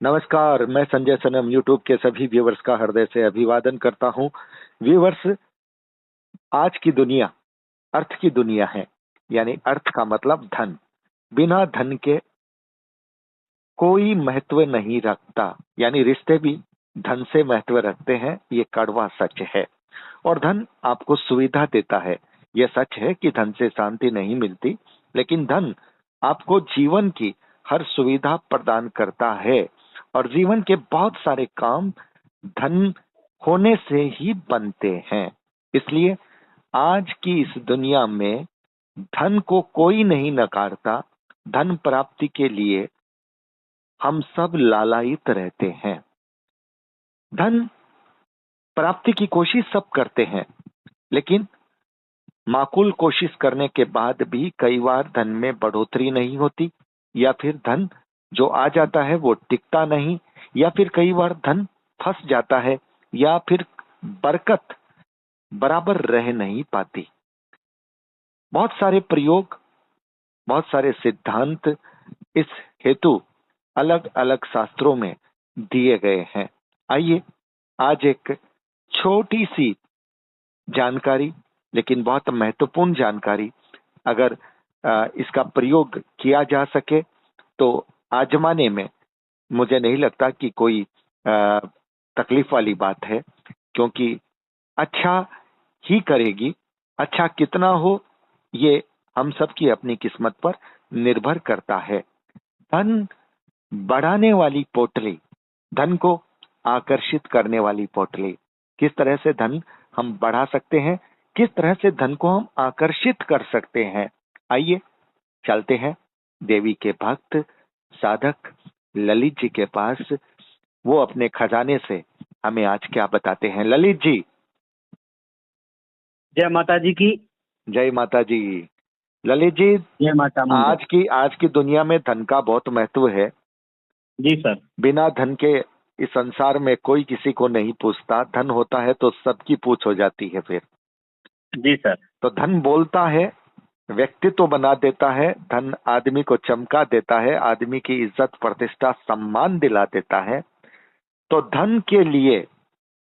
नमस्कार, मैं संजय सनम यूट्यूब के सभी व्यूवर्स का हृदय से अभिवादन करता हूं। व्यूवर्स, आज की दुनिया अर्थ की दुनिया है, यानी अर्थ का मतलब धन। बिना धन के कोई महत्व नहीं रखता, यानी रिश्ते भी धन से महत्व रखते हैं, ये कड़वा सच है। और धन आपको सुविधा देता है। यह सच है कि धन से शांति नहीं मिलती, लेकिन धन आपको जीवन की हर सुविधा प्रदान करता है। और जीवन के बहुत सारे काम धन होने से ही बनते हैं। इसलिए आज की इस दुनिया में धन को कोई नहीं नकारता। धन प्राप्ति के लिए हम सब लालायित रहते हैं। धन प्राप्ति की कोशिश सब करते हैं, लेकिन माकूल कोशिश करने के बाद भी कई बार धन में बढ़ोतरी नहीं होती, या फिर धन जो आ जाता है वो टिकता नहीं, या फिर कई बार धन फंस जाता है, या फिर बरकत बराबर रह नहीं पाती। बहुत सारे प्रयोग, बहुत सारे सिद्धांत इस हेतु अलग अलग शास्त्रों में दिए गए हैं। आइए आज एक छोटी सी जानकारी, लेकिन बहुत महत्वपूर्ण जानकारी, अगर इसका प्रयोग किया जा सके तो आजमाने में मुझे नहीं लगता कि कोई तकलीफ वाली बात है, क्योंकि अच्छा ही करेगी। अच्छा कितना हो, ये हम सब की अपनी किस्मत पर निर्भर करता है। धन बढ़ाने वाली पोटली, धन को आकर्षित करने वाली पोटली, किस तरह से धन हम बढ़ा सकते हैं, किस तरह से धन को हम आकर्षित कर सकते हैं। आइए चलते हैं देवी के भक्त साधक ललित जी के पास। वो अपने खजाने से हमें आज क्या बताते हैं। ललित जी। जय माता जी की। जय माता जी। ललित जी, जय माता मंगल। आज की दुनिया में धन का बहुत महत्व है। जी सर। बिना धन के इस संसार में कोई किसी को नहीं पूछता। धन होता है तो सबकी पूछ हो जाती है फिर। जी सर। तो धन बोलता है, व्यक्तित्व बना देता है। धन आदमी को चमका देता है, आदमी की इज्जत प्रतिष्ठा सम्मान दिला देता है। तो धन के लिए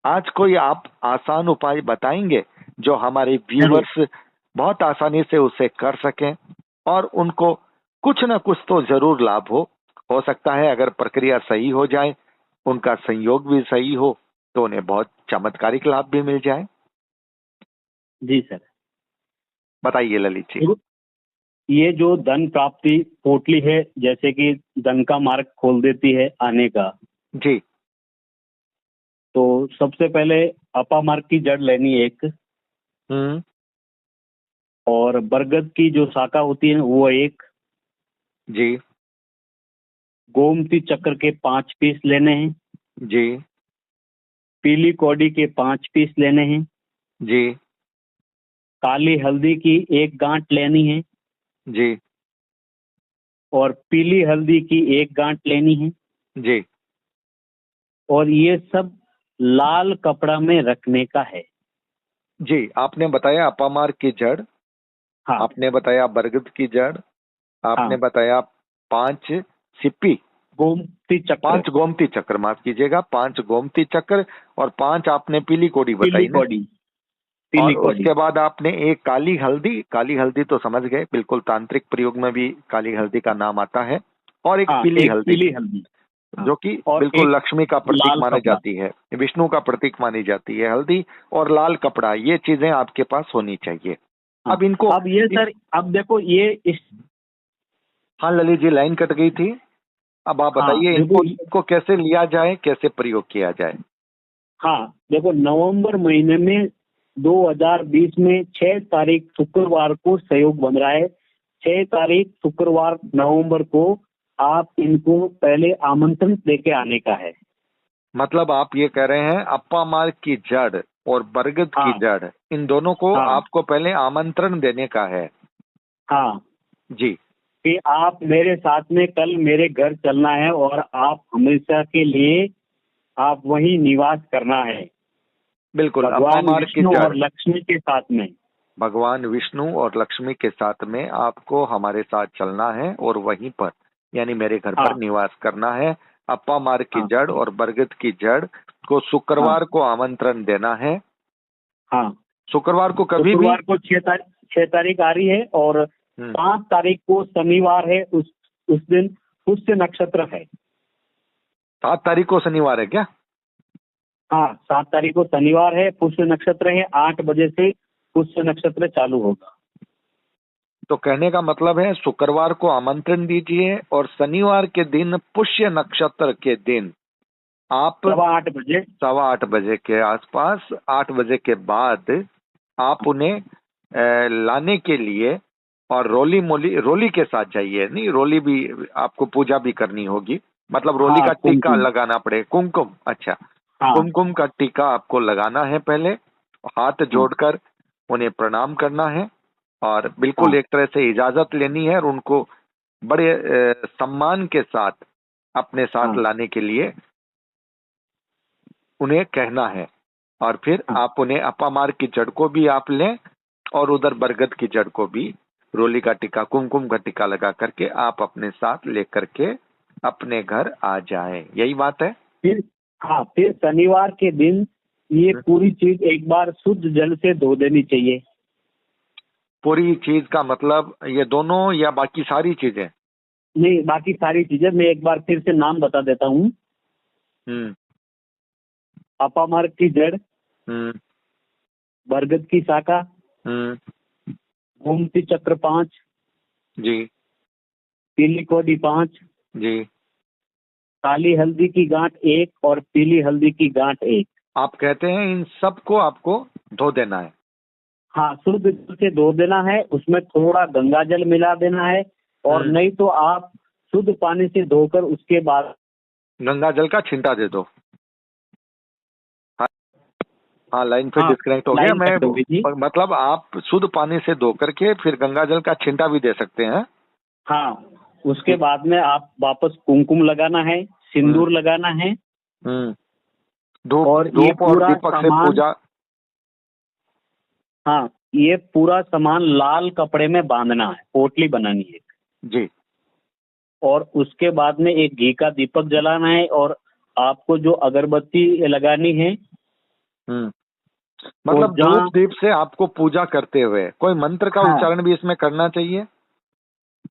आज कोई आप आसान उपाय बताएंगे जो हमारे व्यूवर्स बहुत आसानी से उसे कर सकें, और उनको कुछ ना कुछ तो जरूर लाभ हो सकता है। अगर प्रक्रिया सही हो जाए, उनका संयोग भी सही हो, तो उन्हें बहुत चमत्कारिक लाभ भी मिल जाए। जी सर, बताइए ललित जी। ये जो धन प्राप्ति पोटली है, जैसे कि धन का मार्ग खोल देती है आने का। जी। तो सबसे पहले अपामार्ग की जड़ लेनी है एक, और बरगद की जो शाखा होती है वो एक। जी। गोमती चक्र के 5 पीस लेने हैं। जी। पीली कौड़ी के 5 पीस लेने हैं। जी। काली हल्दी की 1 गांठ लेनी है। जी। और पीली हल्दी की 1 गांठ लेनी है। जी। और ये सब लाल कपड़ा में रखने का है। जी, आपने बताया अपामार्ग की जड़। हाँ। आपने बताया बरगद की जड़। आपने हाँ। बताया 5 सिप्पी, गोमती चक्र, 5 गोमती चक्र, माफ कीजिएगा, 5 गोमती चक्र, और 5 आपने पीली कोड़ी पीली बताई ना। कौड़ी, और पीली कौड़ी। उसके बाद आपने एक काली हल्दी। काली हल्दी तो समझ गए, बिल्कुल तांत्रिक प्रयोग में भी काली हल्दी का नाम आता है। और एक हाँ, पीली एक हल्दी, पीली हल्दी। हाँ। जो कि और बिल्कुल एक लक्ष्मी का प्रतीक लाल मानी कपड़ा। जाती है, विष्णु का प्रतीक मानी जाती है हल्दी। और लाल कपड़ा, ये चीजें आपके पास होनी चाहिए। हाँ। अब इनको अब ये सर, अब देखो ये इस। हाँ ललित जी, लाइन कट गई थी। अब आप हाँ बताइए देखो। इनको कैसे लिया जाए, कैसे प्रयोग किया जाए। हाँ देखो, नवंबर महीने में 2020 में 6 तारीख शुक्रवार को सहयोग बन रहा है। 6 तारीख शुक्रवार नवंबर को आप इनको पहले आमंत्रण देके आने का है। मतलब आप ये कह रहे हैं अप्पा मार्ग की जड़ और बरगद की हाँ। जड़, इन दोनों को हाँ। आपको पहले आमंत्रण देने का है। हाँ, जी। कि आप मेरे साथ में कल मेरे घर चलना है और आप हमेशा के लिए आप वहीं निवास करना है। बिल्कुल, अप्पा भगवान मार्ग की विष्णु जड़, और लक्ष्मी के साथ में। भगवान विष्णु और लक्ष्मी के साथ में आपको हमारे साथ चलना है, और वहीं पर यानी मेरे घर पर हाँ। निवास करना है। अपामार की हाँ जड़ और बरगद की जड़ को शुक्रवार को आमंत्रण देना है। हाँ। शुक्रवार को कभी भी। शुक्रवार को 6 तारीख आ रही है, और 5 तारीख को शनिवार है। उस दिन पुष्य नक्षत्र है। 7 तारीख को शनिवार है क्या? हाँ, 7 तारीख को शनिवार है, पुष्य नक्षत्र है। 8 बजे से पुष्य नक्षत्र चालू होगा। तो कहने का मतलब है शुक्रवार को आमंत्रण दीजिए और शनिवार के दिन पुष्य नक्षत्र के दिन आप 8:15 बजे। 8:15 के आसपास, 8 बजे के बाद आप उन्हें लाने के लिए, और रोली के साथ जाइए। नहीं, रोली भी आपको पूजा भी करनी होगी, मतलब रोली हाँ, का टीका कुमकुम। लगाना पड़े, कुमकुम। अच्छा, हाँ कुमकुम का टीका आपको लगाना है। पहले हाथ हाँ जोड़कर उन्हें प्रणाम करना है और बिल्कुल हाँ एक तरह से इजाजत लेनी है और उनको बड़े सम्मान के साथ अपने साथ हाँ लाने के लिए उन्हें कहना है। और फिर हाँ आप उन्हें अपामार की जड़ को भी आप लें और उधर बरगद की जड़ को भी, रोली का टीका, कुमकुम का टीका लगा करके आप अपने साथ लेकर के अपने घर आ जाएं। यही बात है। फिर हाँ, फिर शनिवार के दिन ये पूरी चीज एक बार शुद्ध जल से धो देनी चाहिए। पूरी चीज का मतलब ये दोनों या बाकी सारी चीजें? नहीं, बाकी सारी चीजें मैं एक बार फिर से नाम बता देता हूँ। हम्म अपामर की जड़, हम्म बरगद की शाखा, हम्म गोमती चक्र 5, जी पीली कौड़ी 5, जी। काली हल्दी की गांठ 1 और पीली हल्दी की गांठ 1। आप कहते हैं इन सब को आपको धो देना है? हाँ, शुद्ध जल से धो देना है, उसमें थोड़ा गंगा जल मिला देना है, और नहीं तो आप शुद्ध पानी से धोकर उसके बाद गंगा जल का छिंटा दे दो। हाँ, हाँ, लाइन पे हाँ, डिस्कनेक्ट हो गया। लाइन मैं कट होगी जी। मतलब आप शुद्ध पानी से धो करके फिर गंगा जल का छिंटा भी दे सकते हैं। हाँ, उसके बाद में आप वापस कुमकुम लगाना है, सिंदूर लगाना है, हम्म धूप और ये धूप और पूरा दीपक से सामान, पूजा। हाँ, ये पूरा सामान लाल कपड़े में बांधना है, पोटली बनानी है। जी। और उसके बाद में एक घी का दीपक जलाना है, और आपको जो अगरबत्ती लगानी है। और मतलब जहाँ, धूप दीप से आपको पूजा करते हुए कोई मंत्र का हाँ उच्चारण भी इसमें करना चाहिए?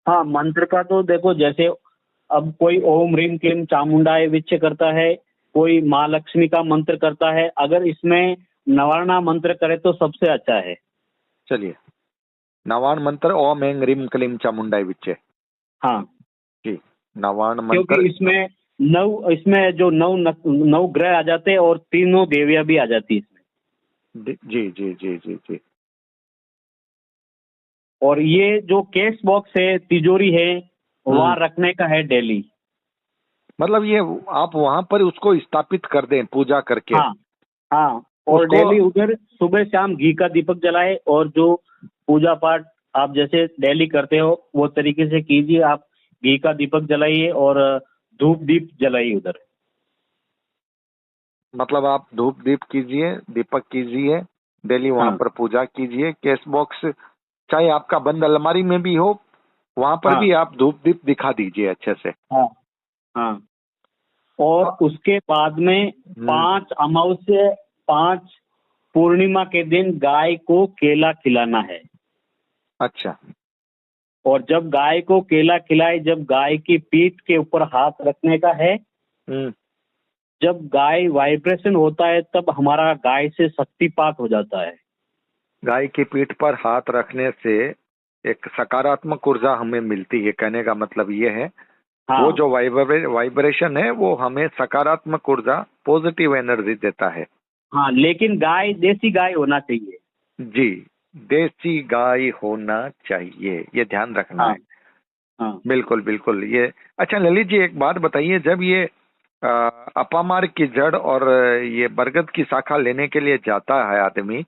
हाँ, मंत्र का तो देखो, जैसे अब कोई ओम ह्रीम क्लीम चामुंडाय विच्छ करता है, कोई माँ लक्ष्मी का मंत्र करता है। अगर इसमें नवारणा मंत्र करे तो सबसे अच्छा है। चलिए, नवान मंत्र ओम ऐं ह्रीं क्लीं चामुंडाय विच्चे। हाँ, जी, नवान क्योंकि मंत्र। इसमें जो नौ ग्रह आ जाते हैं, और तीनों देवियां भी आ जाती है इसमें। जी जी जी जी जी। और ये जो केस बॉक्स है, तिजोरी है, वहाँ रखने का है डेली। मतलब ये आप वहां पर उसको स्थापित कर दें पूजा करके। हाँ हाँ, और उसको डेली उधर सुबह शाम घी का दीपक जलाए, और जो पूजा पाठ आप जैसे डेली करते हो वो तरीके से कीजिए। आप घी का दीपक जलाइए और धूप दीप जलाइए उधर। मतलब आप धूप दीप कीजिए, दीपक कीजिए, डेली वहां हाँ पर पूजा कीजिए। केस बॉक्स चाहे आपका बंद अलमारी में भी हो, वहां पर हाँ भी आप धूप दीप दिखा दीजिए अच्छे से। हाँ हाँ। और उसके बाद में 5 अमावस्या, 5 पूर्णिमा के दिन गाय को केला खिलाना है। अच्छा। और जब गाय को केला खिलाए, जब गाय की पीठ के ऊपर हाथ रखने का है। जब गाय वाइब्रेशन होता है तब हमारा गाय से शक्तिपात हो जाता है। गाय की पीठ पर हाथ रखने से एक सकारात्मक ऊर्जा हमें मिलती है, कहने का मतलब ये है। हाँ वो जो वाइब्रेशन है वो हमें सकारात्मक ऊर्जा, पॉजिटिव एनर्जी देता है। हाँ, लेकिन गाय देसी गाय होना चाहिए। जी, देसी गाय होना चाहिए, ये ध्यान रखना हाँ है। हाँ बिल्कुल बिल्कुल। ये अच्छा ललित जी, एक बात बताइए, जब ये अपामार की जड़ और ये बरगद की शाखा लेने के लिए जाता है आदमी,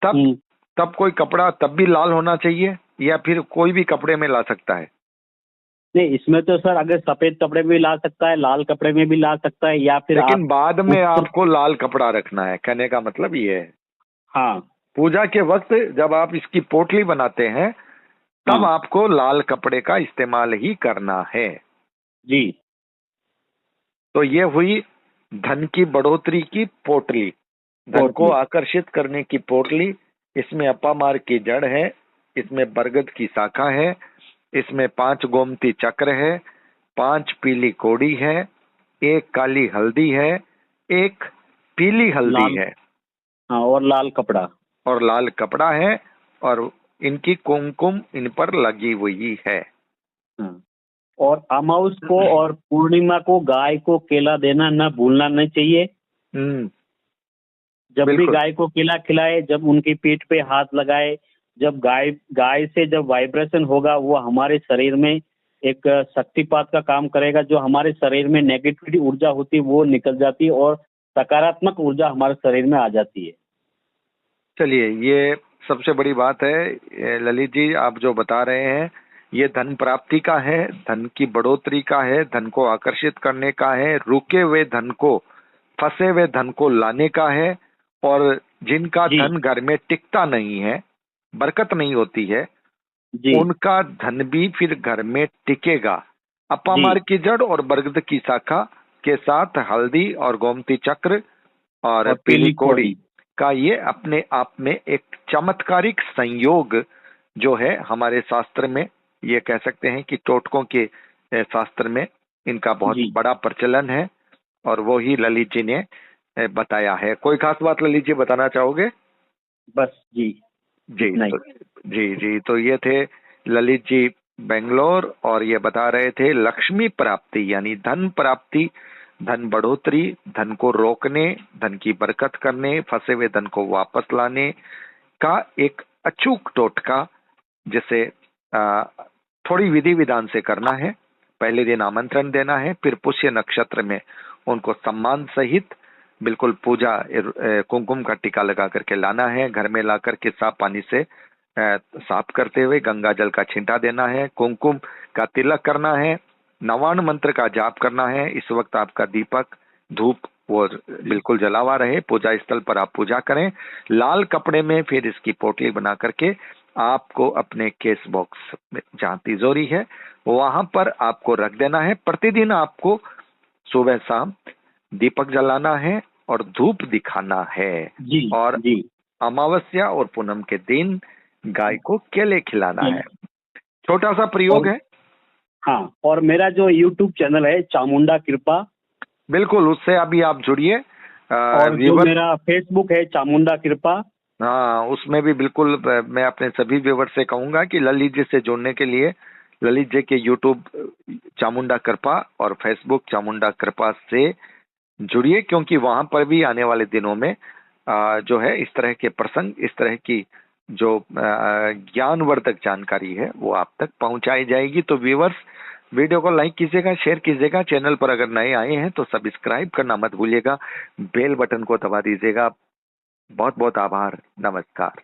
तब तब कोई कपड़ा तब भी लाल होना चाहिए या फिर कोई भी कपड़े में ला सकता है? नहीं, इसमें तो सर अगर सफेद कपड़े में भी ला सकता है, लाल कपड़े में भी ला सकता है, या फिर लेकिन आप बाद में ऊपर। आपको लाल कपड़ा रखना है, कहने का मतलब ये है। हाँ पूजा के वक्त जब आप इसकी पोटली बनाते हैं तब हाँ आपको लाल कपड़े का इस्तेमाल ही करना है। जी। तो ये हुई धन की बढ़ोतरी की पोटली, धन को आकर्षित करने की पोटली। इसमें अपामार की जड़ है, इसमें बरगद की शाखा है, इसमें 5 गोमती चक्र है, 5 पीली कोड़ी है, 1 काली हल्दी है, 1 पीली हल्दी लाल, है, हाँ, और लाल कपड़ा, और लाल कपड़ा है, और इनकी कुमकुम इन पर लगी हुई है। हाँ। और अमावस को और पूर्णिमा को गाय को केला देना न भूलना नहीं चाहिए। जब भी बिल्कुल। गाय को केला खिलाए, जब उनकी पीठ पे हाथ लगाए, जब गाय से जब वाइब्रेशन होगा वो हमारे शरीर में एक शक्तिपात का काम करेगा, जो हमारे शरीर में नेगेटिविटी ऊर्जा होती है वो निकल जाती है और सकारात्मक ऊर्जा हमारे शरीर में आ जाती है। चलिए, ये सबसे बड़ी बात है ललित जी, आप जो बता रहे हैं ये धन प्राप्ति का है, धन की बढ़ोतरी का है, धन को आकर्षित करने का है, रुके हुए धन को, फंसे हुए धन को लाने का है। और जिनका धन घर में टिकता नहीं है, बरकत नहीं होती है, उनका धन भी फिर घर में टिकेगा। अपामार की जड़ और बरगद की शाखा के साथ हल्दी और गोमती चक्र और पीली कोड़ी का ये अपने आप में एक चमत्कारिक संयोग जो है, हमारे शास्त्र में ये कह सकते हैं कि टोटकों के शास्त्र में इनका बहुत बड़ा प्रचलन है, और वो ही ललित जी ने बताया है। कोई खास बात ललित जी बताना चाहोगे? बस जी जी, तो ये थे ललित जी बेंगलोर, और ये बता रहे थे लक्ष्मी प्राप्ति यानी धन प्राप्ति, धन बढ़ोतरी, धन को रोकने, धन की बरकत करने, फंसे हुए धन को वापस लाने का एक अचूक टोटका, जिसे थोड़ी विधि विधान से करना है। पहले दिन आमंत्रण देना है, फिर पुष्य नक्षत्र में उनको सम्मान सहित बिल्कुल पूजा कुमकुम का टीका लगा करके लाना है। घर में ला करके साफ पानी से साफ करते हुए गंगा जल का छींटा देना है, कुमकुम का तिलक करना है, नवान मंत्र का जाप करना है। इस वक्त आपका दीपक धूप वो बिल्कुल जला हुआ रहे, पूजा स्थल पर आप पूजा करें। लाल कपड़े में फिर इसकी पोटली बना करके आपको अपने केस बॉक्स में, जहाँ तिजोरी है वहां पर आपको रख देना है। प्रतिदिन आपको सुबह शाम दीपक जलाना है और धूप दिखाना है। और अमावस्या और पूनम के दिन गाय को केले खिलाना है। छोटा सा प्रयोग है। हाँ, और मेरा जो YouTube चैनल है चामुंडा कृपा, बिल्कुल उससे अभी आप जुड़िए। और जो मेरा फेसबुक है चामुंडा कृपा, हाँ, उसमें भी बिल्कुल मैं अपने सभी व्यूवर से कहूंगा कि ललित जी से जुड़ने के लिए ललित जी के YouTube चामुंडा कृपा और फेसबुक चामुंडा कृपा से जुड़िए, क्योंकि वहां पर भी आने वाले दिनों में जो है इस तरह के प्रसंग, इस तरह की जो ज्ञानवर्धक जानकारी है वो आप तक पहुंचाई जाएगी। तो व्यूवर्स, वीडियो को लाइक कीजिएगा, शेयर कीजिएगा। चैनल पर अगर नए आए हैं तो सब्सक्राइब करना मत भूलिएगा, बेल बटन को दबा दीजिएगा। बहुत बहुत आभार, नमस्कार।